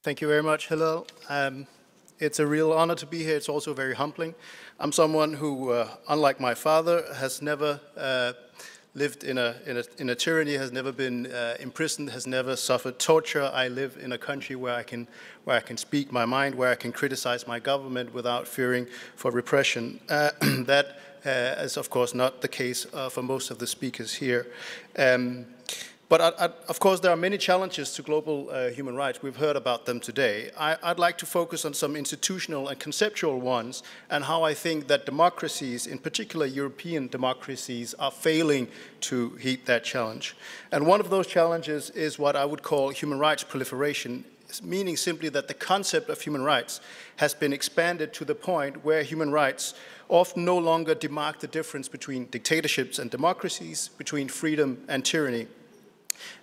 Thank you very much, Hillel. It's a real honor to be here. It's also very humbling. I'm someone who, unlike my father, has never lived in a tyranny, has never been imprisoned, has never suffered torture. I live in a country where I can speak my mind, where I can criticize my government without fearing for repression. That is, of course, not the case for most of the speakers here. But of course, there are many challenges to global human rights. We've heard about them today. I'd like to focus on some institutional and conceptual ones, and how I think that democracies, in particular European democracies, are failing to heed that challenge. And one of those challenges is what I would call human rights proliferation, meaning simply that the concept of human rights has been expanded to the point where human rights often no longer demark the difference between dictatorships and democracies, between freedom and tyranny.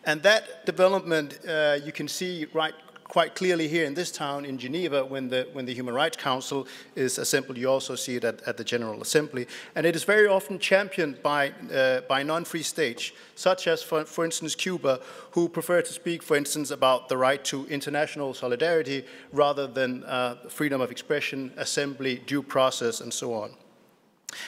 And that development you can see quite clearly here in this town, in Geneva, when the Human Rights Council is assembled. You also see it at the General Assembly. And it is very often championed by non-free states, such as, for instance, Cuba, who prefer to speak, for instance, about the right to international solidarity rather than freedom of expression, assembly, due process, and so on.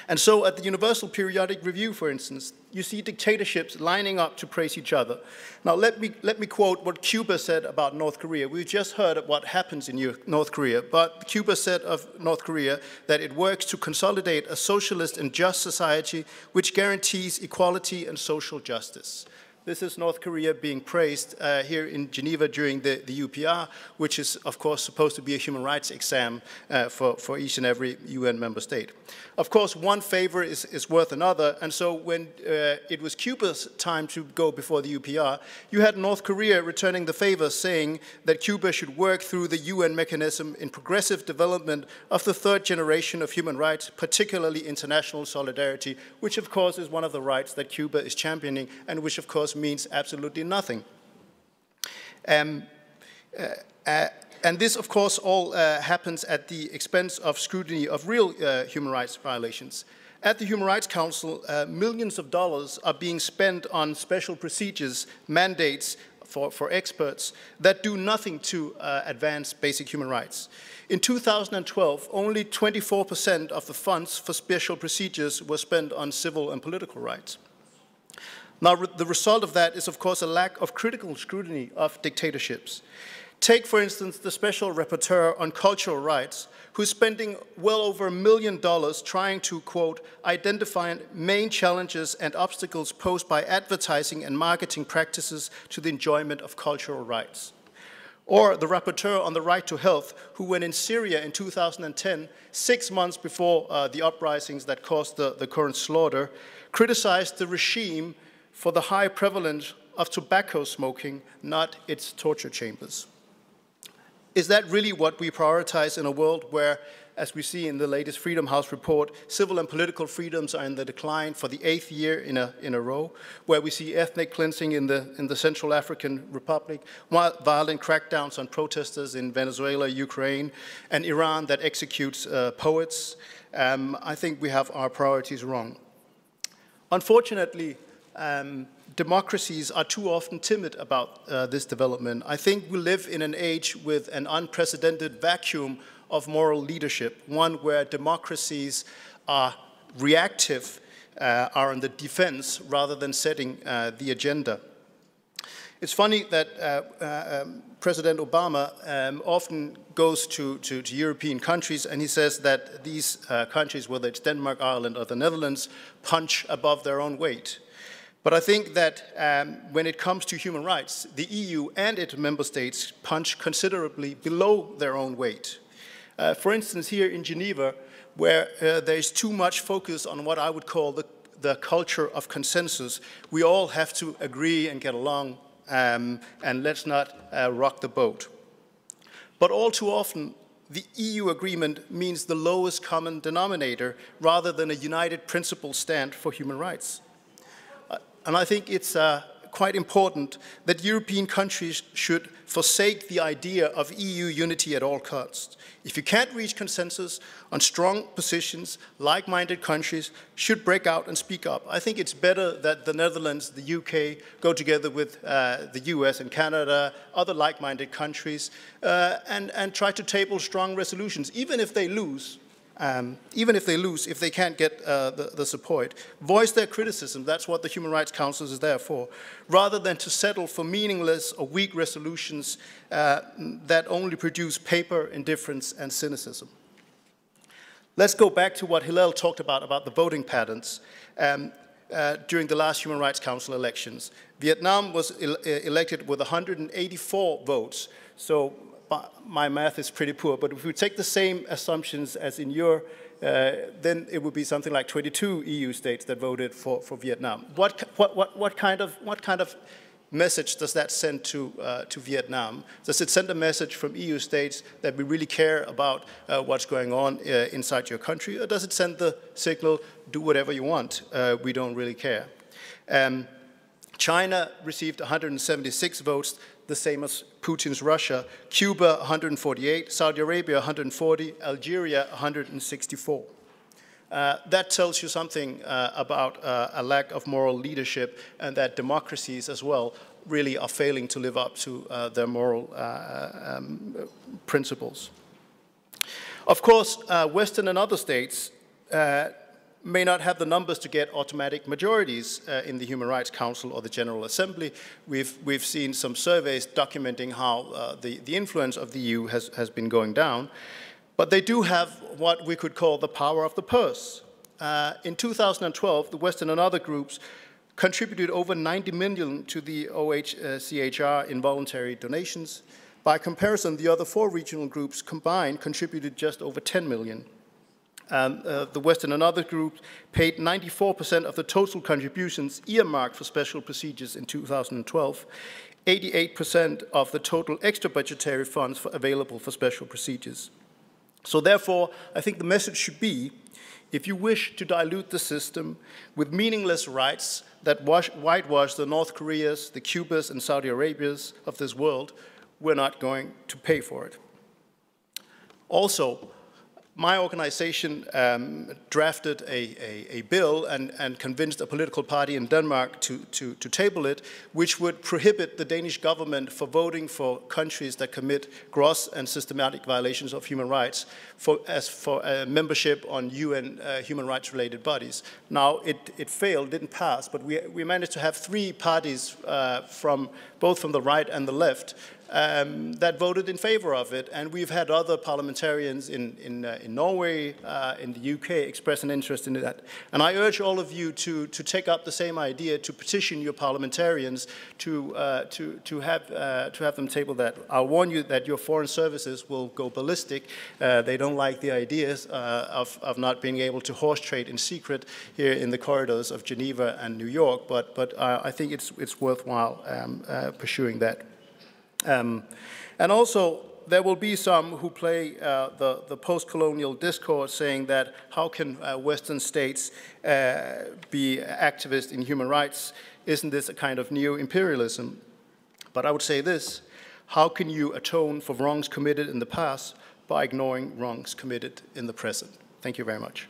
And so at the Universal Periodic Review, for instance, you see dictatorships lining up to praise each other. Now let me quote what Cuba said about North Korea. We've just heard of what happens in North Korea, but Cuba said of North Korea that it works to consolidate a socialist and just society which guarantees equality and social justice. This is North Korea being praised here in Geneva during the UPR, which is, of course, supposed to be a human rights exam for each and every UN member state. Of course, one favor is worth another, and so when it was Cuba's time to go before the UPR, you had North Korea returning the favor, saying that Cuba should work through the UN mechanism in progressive development of the third generation of human rights, particularly international solidarity, which, of course, is one of the rights that Cuba is championing, and which, of course, means absolutely nothing. And this, of course, all happens at the expense of scrutiny of real human rights violations. At the Human Rights Council, millions of dollars are being spent on special procedures, mandates for experts that do nothing to advance basic human rights. In 2012, only 24% of the funds for special procedures were spent on civil and political rights. Now, the result of that is, of course, a lack of critical scrutiny of dictatorships. Take, for instance, the Special Rapporteur on Cultural Rights, who's spending well over $1 million trying to, quote, identify main challenges and obstacles posed by advertising and marketing practices to the enjoyment of cultural rights. Or the Rapporteur on the Right to Health, who, when in Syria in 2010, 6 months before the uprisings that caused the current slaughter, criticized the regime for the high prevalence of tobacco smoking, not its torture chambers. Is that really what we prioritize in a world where, as we see in the latest Freedom House report, civil and political freedoms are in the decline for the 8th year in a row, where we see ethnic cleansing in the Central African Republic, violent crackdowns on protesters in Venezuela, Ukraine, and Iran that executes poets? I think we have our priorities wrong. Unfortunately, democracies are too often timid about this development. I think we live in an age with an unprecedented vacuum of moral leadership, one where democracies are reactive, are on the defense rather than setting the agenda. It's funny that President Obama often goes to European countries and he says that these countries, whether it's Denmark, Ireland, or the Netherlands, punch above their own weight. But I think that when it comes to human rights, the EU and its member states punch considerably below their own weight. For instance, here in Geneva, where there is too much focus on what I would call the culture of consensus, we all have to agree and get along, and let's not rock the boat. But all too often, the EU agreement means the lowest common denominator rather than a united principle stand for human rights. And I think it's quite important that European countries should forsake the idea of EU unity at all costs. If you can't reach consensus on strong positions, like-minded countries should break out and speak up. I think it's better that the Netherlands, the UK, go together with the US and Canada, other like-minded countries, and try to table strong resolutions, even if they lose. If they can't get the support, voice their criticism. That's what the Human Rights Council is there for, rather than to settle for meaningless or weak resolutions that only produce paper indifference and cynicism. Let's go back to what Hillel talked about the voting patterns during the last Human Rights Council elections. Vietnam was elected with 184 votes, so my math is pretty poor, but if we take the same assumptions as in your, then it would be something like 22 EU states that voted for Vietnam. What kind of message does that send to Vietnam? Does it send a message from EU states that we really care about what's going on inside your country, or does it send the signal, do whatever you want, we don't really care? China received 176 votes, the same as Putin's Russia. Cuba, 148, Saudi Arabia, 140, Algeria, 164. That tells you something about a lack of moral leadership, and that democracies as well really are failing to live up to their moral principles. Of course, Western and other states may not have the numbers to get automatic majorities in the Human Rights Council or the General Assembly. We've seen some surveys documenting how the influence of the EU has been going down. But they do have what we could call the power of the purse. In 2012, the Western and other groups contributed over 90 million to the OHCHR in voluntary donations. By comparison, the other 4 regional groups combined contributed just over 10 million. The Western and other groups paid 94% of the total contributions earmarked for special procedures in 2012, 88% of the total extra budgetary funds available for special procedures. So therefore, I think the message should be, if you wish to dilute the system with meaningless rights that whitewash the North Koreas, the Cubas, and Saudi Arabias of this world, we're not going to pay for it. Also, my organization drafted a bill and convinced a political party in Denmark to table it, which would prohibit the Danish government for voting for countries that commit gross and systematic violations of human rights for membership on UN human rights related bodies. Now, it failed, didn't pass, but we managed to have 3 parties both from the right and the left that voted in favor of it, and we've had other parliamentarians in Norway, in the UK, express an interest in that. And I urge all of you to take up the same idea, to petition your parliamentarians to have them table that. I'll warn you that your foreign services will go ballistic. They don't like the ideas of not being able to horse trade in secret here in the corridors of Geneva and New York, but I think it's worthwhile pursuing that. And also, there will be some who play the post-colonial discourse, saying that how can Western states be activists in human rights? Isn't this a kind of neo-imperialism? But I would say this: how can you atone for wrongs committed in the past by ignoring wrongs committed in the present? Thank you very much.